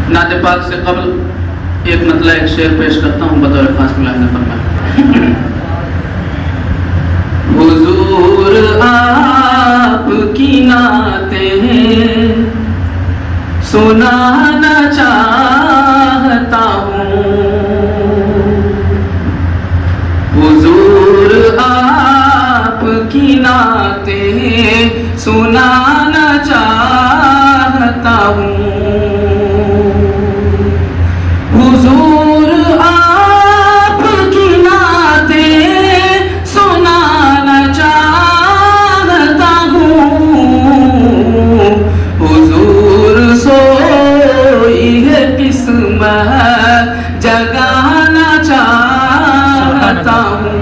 نعت پاک سے قبل ایک مطلع ایک شعر پیش کرتا ہوں بطور خاص ملاحظہ فرمائیں۔ حضور آپ کی نعتیں سنانا چاہتا ہوں، حضور آپ کی نعتیں سنانا چاہتا ہوں، حضور آپ کی نعتیں سنانا چاہتا ہوں، حضور سوئی ہے قسمت جگانا چاہتا ہوں،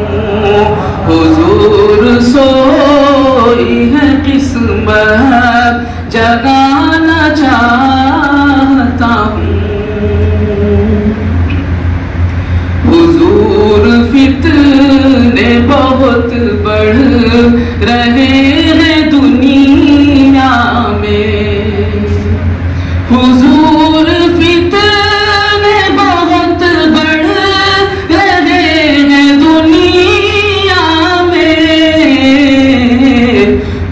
حضور سوئی ہے قسمت جگانا چاہتا ہوں، حضور فتنے بہت بڑھ رہے ہیں دنیا میں، حضور فتنے بہت بڑھ رہے ہیں دنیا میں،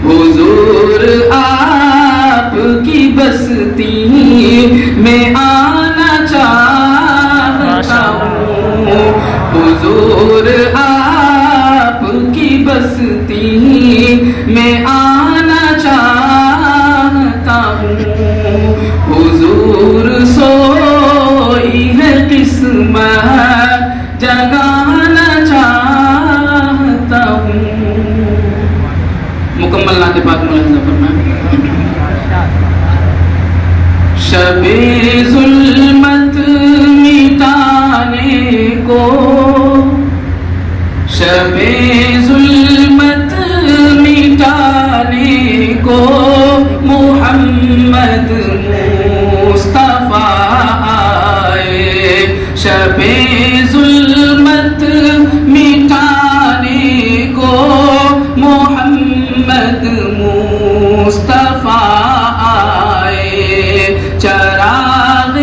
حضور آپ کی بستی میں آنا چاہتا ہوں، حضور آپ کی بستی میں آنا چاہتا ہوں، حضور سوئی ہے قسمت جگانا چاہتا ہوں۔ مکمل نعت پاک ملاحظہ فرمائیں۔ شب ظلمت مٹانے کو، شب ظلمت مٹانے کو محمد مصطفیٰ آئے، شب ظلمت مٹانے کو محمد مصطفیٰ آئے، چراغ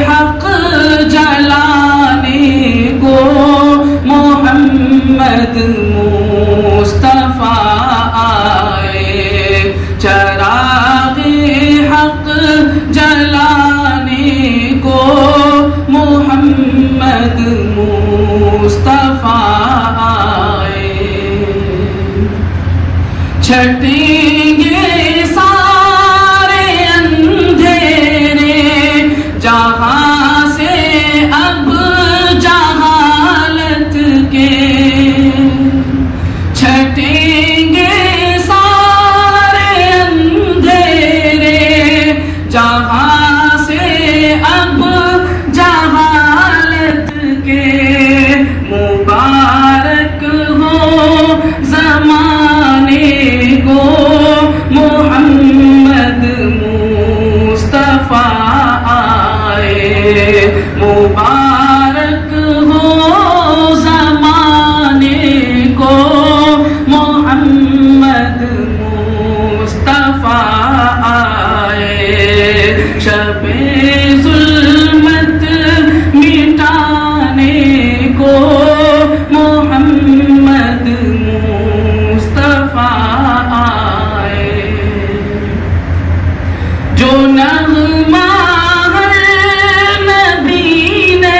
حق جلانے کو محمد مصطفیٰ آئے، چراغ حق جلانے کو محمد مصطفیٰ آئے، چھٹیں گے سارے اندھیرے جہاں سے اب جہالت کے، چھٹیں گے سارے اندھیرے جہاں سے اب جہالت کے، مبارک ہو زمانے کو محمد مصطفیٰ آئے، مبارک ہو زمانے کو محمد مصطفیٰ آئے، شب ظلمت مٹانے کو محمد مصطفیٰ آئے، جو نغمہ ہر نبی نے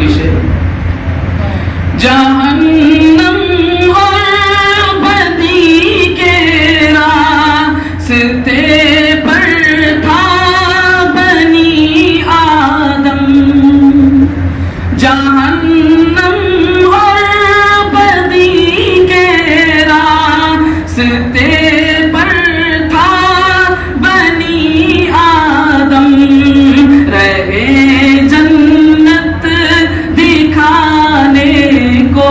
کی شعر. جہنم اور بدی کے راستے پر تھا بنی آدم. جہنم اور بدی کے راستے پر تھا بنی آدم. رہے جنت دکھانے کو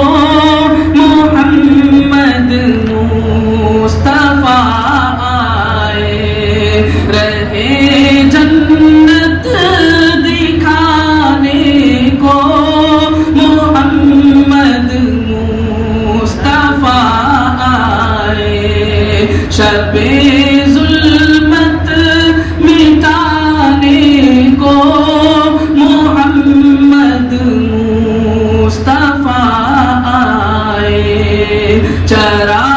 محمد مصطفیٰ آئے. رہے جنت دکھانے کو محمد مصطفیٰ آئے. شب ظلمت مٹانے کو محمد مصطفیٰ آئے. چرا